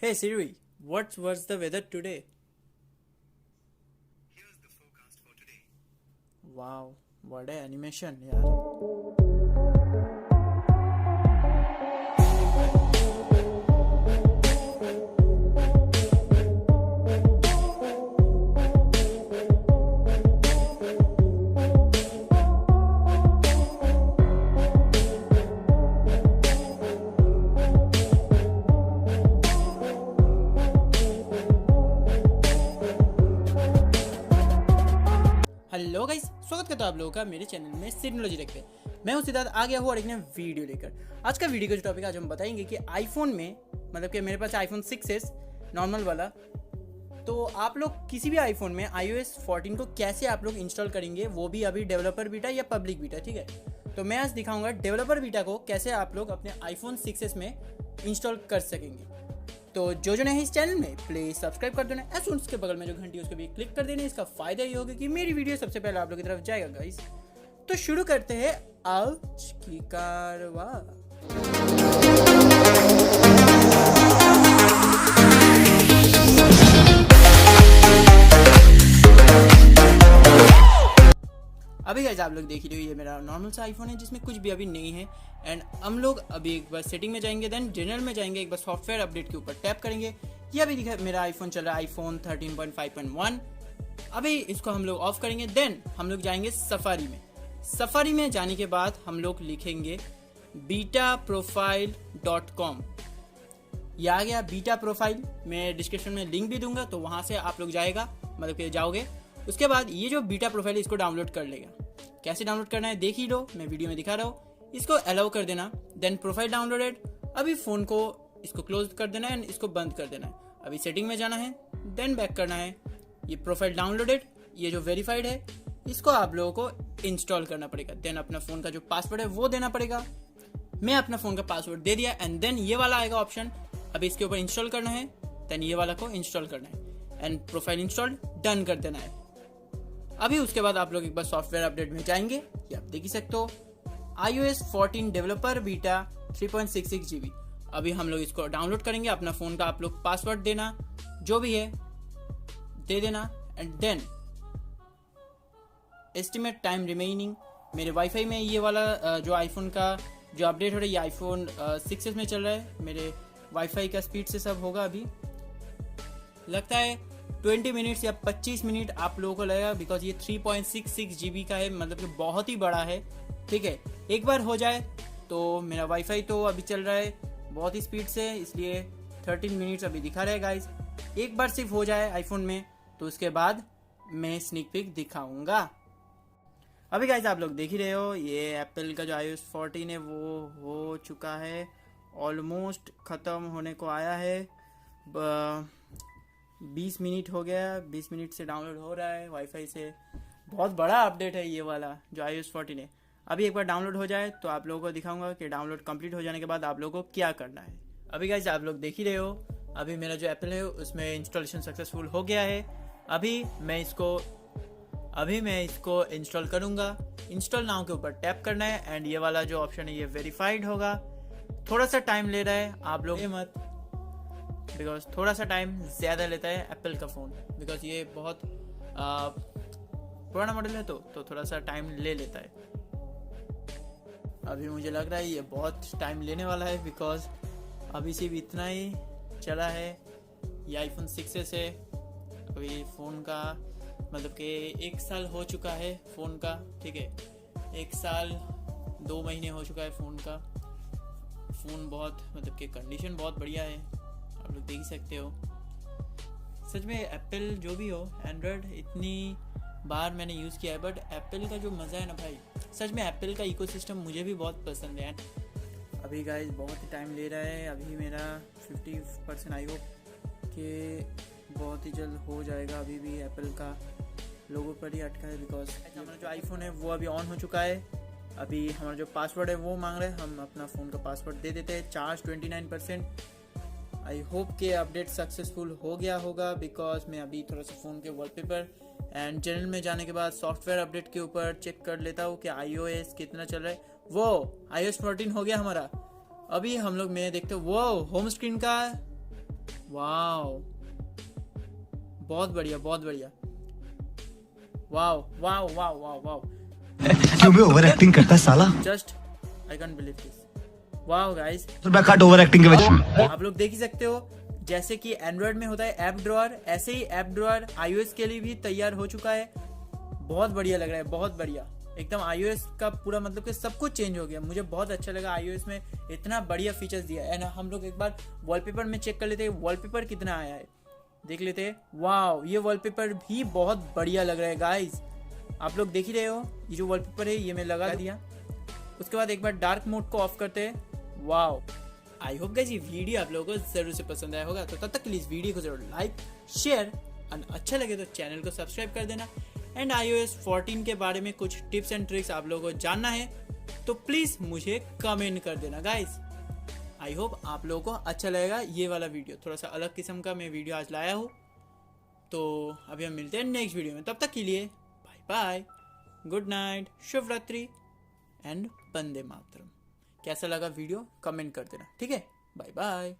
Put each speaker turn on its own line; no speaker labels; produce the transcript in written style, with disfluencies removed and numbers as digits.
Hey Siri, what was the weather today?
Here's the forecast for today.
Wow, what a animation यार. Hello guys, स्वागत करता हूँ आप लोगों का मेरे चैनल में सिग्नोलॉजी पे. मैं हूँ सिद्धार्थ, आ गया हूँ और एक नया वीडियो लेकर. आज का वीडियो का जो टॉपिक आज हम बताएंगे कि आईफोन में, मतलब कि मेरे पास आईफोन 6s नॉर्मल वाला, तो आप लोग किसी भी आईफोन में iOS 14 को कैसे आप लोग इंस्टॉल करेंगे, वो भी अभी डेवलपर बीटा या पब्लिक बीटा. ठीक है, तो मैं आज दिखाऊंगा डेवलपर बीटा को कैसे आप लोग अपने आईफोन 6s में इंस्टॉल कर सकेंगे. तो जो नए हैं इस चैनल में, प्लीज सब्सक्राइब कर देना. ऐसे उसके बगल में जो घंटी है उसको भी क्लिक कर देना. इसका फायदा ये होगा कि मेरी वीडियो सबसे पहले आप लोग की तरफ जाएगा गाइस. तो शुरू करते हैं आज की कारवां. अभी गाइस आप लोग देख ही रहे हो, ये मेरा नॉर्मल सा आईफोन है जिसमें कुछ भी अभी नहीं है. एंड हम लोग अभी एक बार सेटिंग में जाएंगे, देन जनरल में जाएंगे, एक बार सॉफ्टवेयर अपडेट के ऊपर टैप करेंगे. ये अभी दिखा मेरा आईफोन चल रहा है आईफोन 13.5.1. अभी इसको हम लोग ऑफ करेंगे. देन हम लोग जाएंगे सफारी में. सफारी में जाने के बाद हम लोग लिखेंगे betaprofile.com. ये आ गया बीटा प्रोफाइल. मैं डिस्क्रिप्शन में लिंक भी दूंगा, तो वहां से आप लोग जाएगा, मतलब कि जाओगे. उसके बाद ये जो बीटा प्रोफाइल है इसको डाउनलोड कर लेगा. कैसे डाउनलोड करना है देख ही लो, मैं वीडियो में दिखा रहा हूँ. इसको अलाउ कर देना. Then profile downloaded. अभी फ़ोन को इसको क्लोज कर देना है, इसको बंद कर देना है. अभी सेटिंग में जाना है, देन बैक करना है. ये प्रोफाइल डाउनलोडेड, ये जो वेरीफाइड है, इसको आप लोगों को इंस्टॉल करना पड़ेगा. देन अपना फ़ोन का जो पासवर्ड है वो देना पड़ेगा. मैं अपना फ़ोन का पासवर्ड दे दिया. एंड देन ये वाला आएगा ऑप्शन, अभी इसके ऊपर इंस्टॉल करना है. देन ये वाला को इंस्टॉल करना है एंड प्रोफाइल इंस्टॉल डन कर देना है. अभी उसके बाद आप लोग एक बार सॉफ्टवेयर अपडेट में जाएंगे. ये आप देख ही सकते हो, iOS 14 डेवलपर बीटा 3.66 GB. अभी हम लोग इसको डाउनलोड करेंगे. अपना फ़ोन का आप लोग पासवर्ड देना, जो भी है दे देना. And then estimate time remaining. मेरे वाईफाई में ये वाला जो आईफोन का जो अपडेट हो रहा है, ये आईफोन 6s में चल रहा है. मेरे वाईफाई का स्पीड से सब होगा. अभी लगता है 20 मिनट्स या 25 मिनट आप लोगों को लगेगा, बिकॉज ये 3.66 GB का है, मतलब कि बहुत ही बड़ा है. ठीक है, एक बार हो जाए तो मेरा वाईफाई तो अभी चल रहा है बहुत ही स्पीड से, इसलिए 13 मिनट्स अभी दिखा रहा है गाइस. एक बार सिर्फ हो जाए आईफोन में, तो उसके बाद मैं स्नीक पिक दिखाऊंगा. अभी गाइस आप लोग देख ही रहे हो, ये एप्पल का जो iOS 14 है वो हो चुका है, ऑलमोस्ट ख़त्म होने को आया है. 20 मिनट हो गया, 20 मिनट से डाउनलोड हो रहा है वाईफाई से. बहुत बड़ा अपडेट है ये वाला जो iOS 14 है. अभी एक बार डाउनलोड हो जाए तो आप लोगों को दिखाऊंगा कि डाउनलोड कंप्लीट हो जाने के बाद आप लोगों को क्या करना है. अभी गाइस आप लोग देख ही रहे हो, अभी मेरा जो एप्पल है उसमें इंस्टॉलेशन सक्सेसफुल हो गया है. अभी मैं इसको इंस्टॉल करूंगा. इंस्टॉल नाउ के ऊपर टैप करना है एंड ये वाला जो ऑप्शन है ये वेरीफाइड होगा. थोड़ा सा टाइम ले रहा है, आप लोग मत, बिकॉज थोड़ा सा टाइम ज़्यादा लेता है एप्पल का फ़ोन, बिकॉज ये बहुत पुराना मॉडल है, तो थोड़ा सा टाइम ले लेता है. अभी मुझे लग रहा है ये बहुत टाइम लेने वाला है, बिकॉज अभी सिर्फ इतना ही चला है. ये आईफोन 6s है. अभी फ़ोन का मतलब कि 1 साल हो चुका है फ़ोन का. ठीक है, 1 साल 2 महीने हो चुका है फ़ोन का. फ़ोन बहुत, मतलब कि कंडीशन बहुत बढ़िया है, आप लोग देख सकते हो. सच में एप्पल जो भी हो, एंड्रॉयड इतनी बार मैंने यूज़ किया है, बट एप्पल का जो मज़ा है ना भाई, सच में एप्पल का इकोसिस्टम मुझे भी बहुत पसंद है. अभी गाइस बहुत ही टाइम ले रहा है. अभी मेरा 50% आई होप कि बहुत ही जल्द हो जाएगा. अभी भी एप्पल का लोगो पर ही अटका है, बिकॉज हमारा जो आईफोन है वो अभी ऑन हो चुका है. अभी हमारा जो पासवर्ड है वो मांग रहा है, हम अपना फ़ोन का पासवर्ड दे देते हैं. चार्ज 29%. आई होप के अपडेट सक्सेसफुल हो गया होगा, बिकॉज मैं अभी थोड़ा सा फ़ोन के वॉलपेपर एंड जनरल में जाने के बाद सॉफ्टवेयर अपडेट के ऊपर चेक कर लेता हूँ कि iOS कितना चल रहा है. वो iOS 14 हो गया हमारा. अभी हम लोग मैं देखते हो वो होम स्क्रीन का वाओ, बहुत बढ़िया, बहुत बढ़िया। Wow wow wow wow wow,
क्यों भी ओवर एक्टिंग करता है साला।
Just I can believe this. Wow guys,
तो मैं काट ओवर एक्टिंग के वजह।
आप लोग देख ही सकते हो, जैसे कि एंड्रॉयड में होता है ऐप ड्रॉअर, ऐसे ही ऐप ड्रॉअर iOS के लिए भी तैयार हो चुका है। बहुत बढ़िया लग रहा है, बहुत बढ़िया। एकदम iOS का पूरा मतलब कि सब कुछ चेंज हो गया। मुझे बहुत अच्छा लगा iOS में इतना बढ़िया फीचर्स दिया है। हम लोग एक बार वॉलपेपर में चेक कर लेते हैं, वॉलपेपर कितना आया है देख लेते हैं। वाओ, ये वॉलपेपर भी बहुत बढ़िया लग रहा है गाइस। आप लोग देख ही रहे हो, ये जो वॉलपेपर है ये मैं लगा दिया। उसके बाद एक बार डार्क मोड को ऑफ करते हैं। वाओ, आई होप गाइस ये वीडियो आप लोगों को जरूर से पसंद आया होगा। तो तब तक के लिए इस वीडियो को जरूर लाइक, शेयर और अच्छा लगे तो चैनल को सब्सक्राइब कर देना। एंड iOS 14 के बारे में कुछ टिप्स एंड ट्रिक्स आप लोगों को जानना है तो प्लीज मुझे कमेंट कर देना गाइस। आई होप आप लोगों को अच्छा लगेगा ये वाला वीडियो। थोड़ा सा अलग किस्म का मैं वीडियो आज लाया हूँ। तो अभी हम मिलते हैं नेक्स्ट वीडियो में, तब तक के लिए बाय बाय, गुड नाइट, शुभ रात्रि एंड वंदे मातरम। कैसा लगा वीडियो कमेंट कर देना, ठीक है? Bye bye.